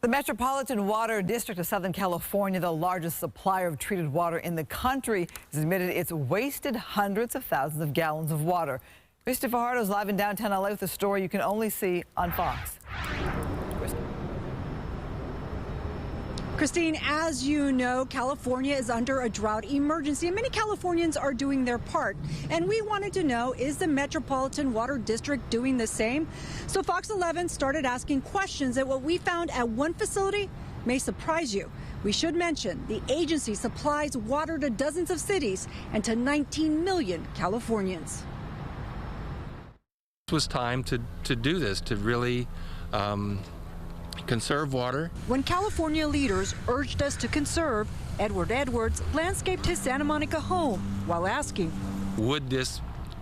The Metropolitan Water District of Southern California, the largest supplier of treated water in the country, has admitted it's wasted hundreds of thousands of gallons of water. Christy Fajardo is live in downtown LA with a story you can only see on Fox. Christine, as you know, California is under a drought emergency, and many Californians are doing their part. And we wanted to know, is the Metropolitan Water District doing the same? So Fox 11 started asking questions that what we found at one facility may surprise you. We should mention the agency supplies water to dozens of cities and to 19 million Californians. It was time to do this, to really conserve water. When California leaders urged us to conserve, Edward Edwards landscaped his Santa Monica home while asking, would this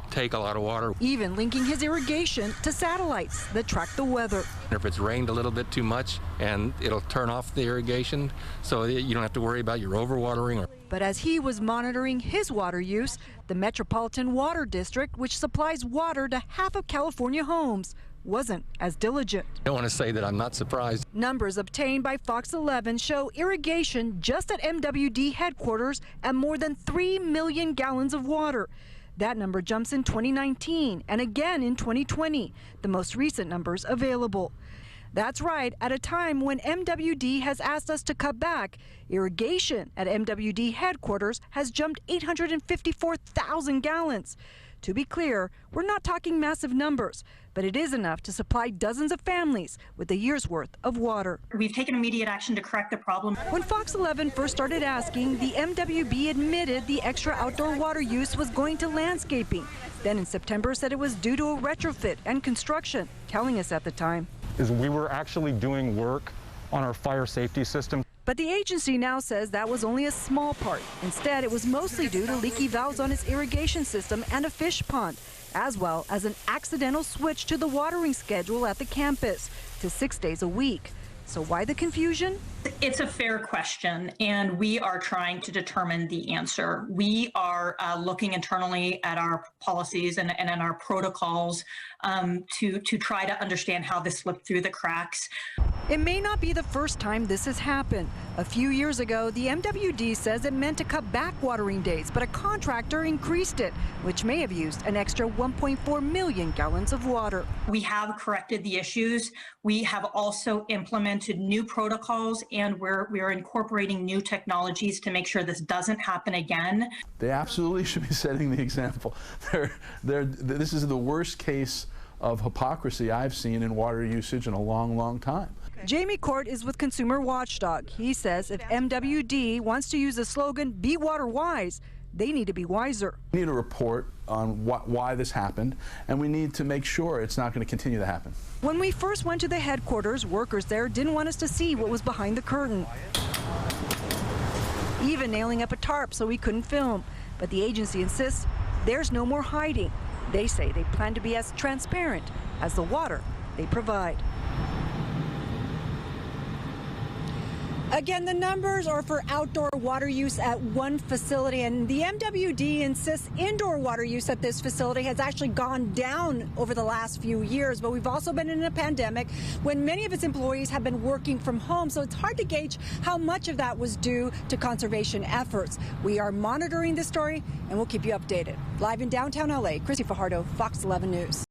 take a lot of water? Even linking his irrigation to satellites that track the weather. If it's rained a little bit too much, and it'll turn off the irrigation so you don't have to worry about your overwatering. But as he was monitoring his water use, the Metropolitan Water District, which supplies water to half of California homes, wasn't as diligent. I don't want to say that I'm not surprised. Numbers obtained by Fox 11 show irrigation just at MWD headquarters at more than 3 million gallons of water. That number jumps in 2019 and again in 2020, the most recent numbers available. That's right, at a time when MWD has asked us to cut back, irrigation at MWD headquarters has jumped 854,000 gallons. To be clear, we're not talking massive numbers, but it is enough to supply dozens of families with a year's worth of water. We've taken immediate action to correct the problem. When Fox 11 first started asking, the MWB admitted the extra outdoor water use was going to landscaping. Then in September said it was due to a retrofit and construction, telling us at the time is we were actually doing work on our fire safety system. But the agency now says that was only a small part. Instead, it was mostly due to leaky valves on its irrigation system and a fish pond, as well as an accidental switch to the watering schedule at the campus to 6 days a week. So why the confusion? It's a fair question, and we are trying to determine the answer. We are looking internally at our policies and at our protocols to try to understand how this slipped through the cracks. It may not be the first time this has happened. A few years ago, the MWD says it meant to cut back watering days, but a contractor increased it, which may have used an extra 1.4 million gallons of water. We have corrected the issues. We have also implemented new protocols, and we are incorporating new technologies to make sure this doesn't happen again. They absolutely should be setting the example. This is the worst case of hypocrisy I've seen in water usage in a long, long time. Jamie Court is with Consumer Watchdog. He says if MWD wants to use the slogan, be water wise, they need to be wiser. We need a report on why this happened, and we need to make sure it's not going to continue to happen. When we first went to the headquarters, workers there didn't want us to see what was behind the curtain, even nailing up a tarp so we couldn't film. But the agency insists there's no more hiding. They say they plan to be as transparent as the water they provide. Again, the numbers are for outdoor water use at one facility, and the MWD insists indoor water use at this facility has actually gone down over the last few years. But we've also been in a pandemic when many of its employees have been working from home, so it's hard to gauge how much of that was due to conservation efforts. We are monitoring this story, and we'll keep you updated. Live in downtown LA, Christy Fajardo, Fox 11 News.